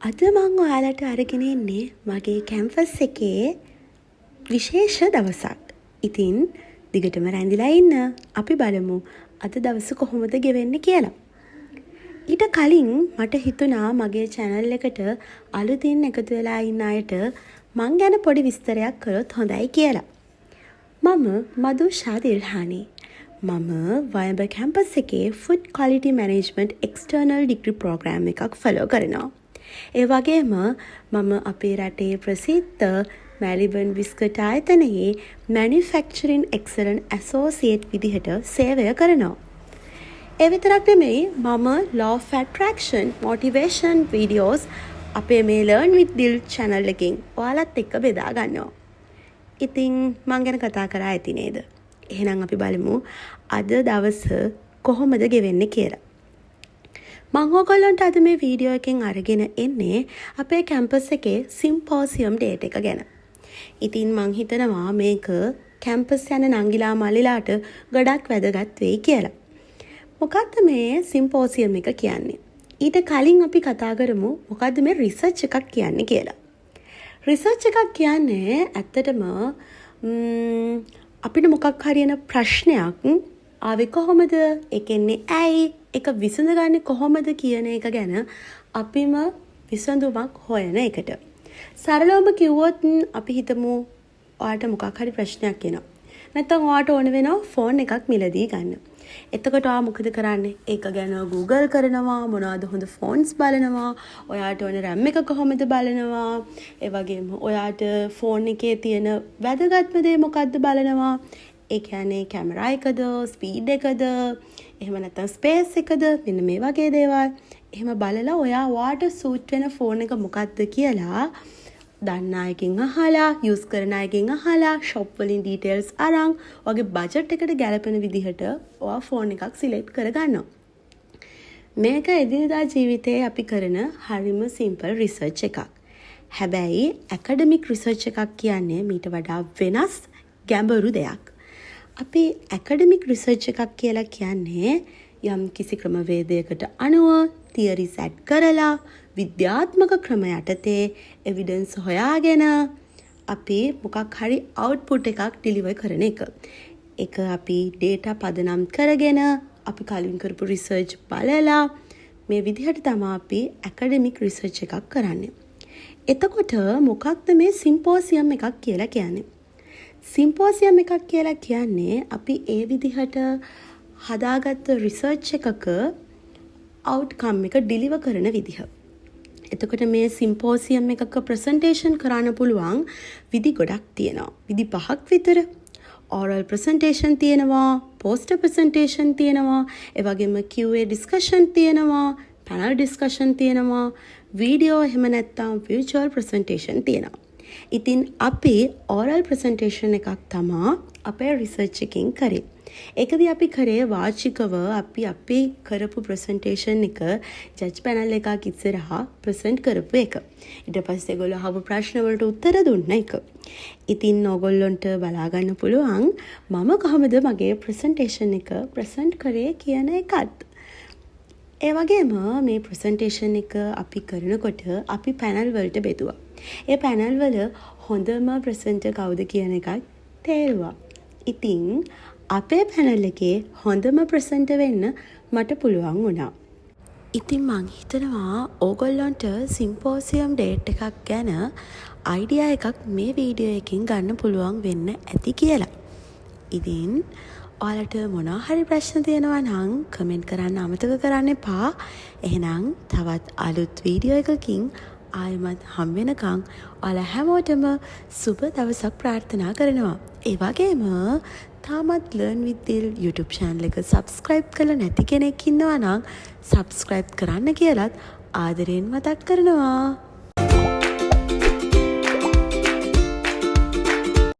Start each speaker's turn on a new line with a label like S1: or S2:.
S1: අද මං ඔයාලට අරගෙන එන්නේ මගේ කැම්පස් එකේ විශේෂ දවසක්. ඉතින් දිගටම රැඳිලා ඉන්න. අපි බලමු අද දවස කොහොමද ගෙවෙන්නේ කියලා. ඊට කලින් මට හිතුණා මගේ channel එකට අලුතින් එකතු වෙලා ඉන්න අයට මං ගැන පොඩි විස්තරයක් කරොත් හොඳයි කියලා. මම මදුෂා දිල්හානි. මම වයඹ කැම්පස් එකේ Food Quality Management External Degree Program එකක් follow කරනවා. ඒ වගේම මම අපේ රටේ ප්‍රසිද්ධ මැලිබන් බිස්කට් ආයතනයේ Manufacturing Excellence Associate විදිහට සේවය කරනවා. ඒ විතරක් නෙමෙයි මම Law of Attraction Motivation videos අපේ මේ Learn with Dil channel එකෙන් ඔයාලත් එක්ක බෙදා ගන්නවා. ඉතින් මං ගැන කතා කරා ඇති නේද? එහෙනම් අපි බලමු අද දවස කොහොමද ගෙවෙන්නේ කියලා. මම ඔයගොල්ලන්ට අද මේ වීඩියෝ එකෙන් අරගෙන එන්නේ අපේ කැම්පස් එකේ සිම්පෝසියම් ඩේට් එක ගැන. ඉතින් මං හිතනවා මේක කැම්පස් යන නංගිලා මල්ලිලාට ගොඩක් වැදගත් වෙයි කියලා. මොකක්ද මේ සිම්පෝසියම් එක කියන්නේ? ඊට කලින් අපි කතා කරමු මොකද්ද මේ රිසර්ච් එකක් කියන්නේ කියලා. රිසර්ච් එකක් කියන්නේ ඇත්තටම අපිට මොකක් හරි එන ප්‍රශ්නයක් ආවේ කොහොමද? ඒකෙන්නේ ඇයි? ඒක විසඳගන්නේ කොහොමද කියන එක ගැන අපිම විසඳුමක් හොයන එකට. සරලවම කිව්වොත් අපි හිතමු ඔයාලට මොකක් හරි ප්‍රශ්නයක් එනවා. නැත්නම් ඔයාලට ඕන වෙනවා ෆෝන් එකක් මිලදී ගන්න. එතකොට ඔයා මොකද කරන්නේ? ඒක ගැන Google කරනවා, මොනවද හොඳ ෆෝන්ස් බලනවා, ඔයාට ඕන RAM එක කොහොමද බලනවා, ඒ වගේම ඔයාට ෆෝන් එකේ තියෙන වැදගත්ම දේ මොකක්ද බලනවා. ඒ කියන්නේ කැමරා එකද, ස්පීඩ් එකද, එහෙම නැත්නම් ස්පේස් එකද, මෙන්න මේ වගේ දේවල්. එහෙම බලලා ඔයා ඔයාට සූට් වෙන ෆෝන් එක මොකක්ද කියලා දන්න අයකින් අහලා, යූස් කරන අයකින් අහලා, ෂොප් වලින් ඩීටේල්ස් අරන් ඔයාගේ බජට් එකට ගැලපෙන විදිහට ඔයා ෆෝන් එකක් සිලෙක්ට් කරගන්නවා. මේක එදිනදා ජීවිතේ අපි කරන හරිම සිම්පල් රිසර්ච් එකක්. හැබැයි ඇකඩමික් රිසර්ච් එකක් කියන්නේ මීට වඩා වෙනස් ගැඹුරු දෙයක්. අපි ඇකඩමික් රිසර්ච් එකක් කියලා කියන්නේ යම් කිසි ක්‍රමවේදයකට අනුව තියරිස් ඇඩ් කරලා විද්‍යාත්මක ක්‍රම යටතේ එවිඩන්ස් හොයාගෙන අපි මොකක් හරි අවුට්පුට් එකක් ඩිලිවර් කරන එක. ඒක අපි ඩේටා පදනම් කරගෙන අපි කලින් කරපු රිසර්ච් බලලා මේ විදිහට තමයි අපි ඇකඩමික් රිසර්ච් එකක් කරන්නේ. එතකොට මොකක්ද මේ සිම්පෝසියම් එකක් කියලා කියන්නේ? සිම්පෝසියම් එකක් කියලා කියන්නේ අපි ඒ විදිහට හදාගත්ත රිසර්ච් එකක අවුට්කම් එක ඩිලිවර් කරන විදිහ. එතකොට මේ සිම්පෝසියම් එකක ප්‍රසන්ටේෂන් කරන්න පුළුවන් විදි ගොඩක් තියෙනවා. විදි 5ක් විතර. oral presentation තියෙනවා, poster presentation තියෙනවා, ඒ වගේම QA discussion තියෙනවා, panel discussion තියෙනවා, video එහෙම නැත්නම් virtual presentation තියෙනවා. ඉතින් අපි oral presentation එකක් තමා අපේ රිසර්ච් එකකින් කරේ. ඒකදී අපි කරේ වාචිකව අපි කරපු presentation එක ජජ් පැනල් එකක් ඉස්සරහා present කරපු එක. ඊට පස්සේ ඒගොල්ලෝ අහපු ප්‍රශ්න වලට උත්තර දුන්න එක. ඉතින් ඕගොල්ලන්ට බලා ගන්න පුළුවන් මම කොහොමද මගේ presentation එක present කරේ කියන එකත්. ඒ වගේම මේ presentation එක අපි කරනකොට අපි පැනල් වලට බෙදුවා. ඒ පැනල් වල හොඳම ප්‍රසන්ටර් කවුද කියන එකක් තේරුවා. ඉතින් අපේ පැනල් එකේ හොඳම ප්‍රසන්ටර් වෙන්න මට පුළුවන් වුණා. ඉතින් මං හිතනවා ඕගොල්ලන්ට සිම්පෝසියම් ඩේට් එකක් ගැන අයිඩියා එකක් මේ වීඩියෝ එකෙන් ගන්න පුළුවන් වෙන්න ඇති කියලා. ඉතින් ඔයාලට මොනවා හරි ප්‍රශ්න තියෙනවා නම් කමෙන්ට් කරන්න අමතක කරන්න එපා. එහෙනම් තවත් අලුත් වීඩියෝ එකකින් ආයමත් හම් වෙනකන් ඔයාලා හැමෝටම සුබ දවසක් ප්‍රාර්ථනා කරනවා. ඒ වගේම තාමත් Learn with Dil YouTube channel එක subscribe කරලා නැති කෙනෙක් ඉන්නවා නම් subscribe කරන්න කියලාත් ආදරෙන් මතක් කරනවා.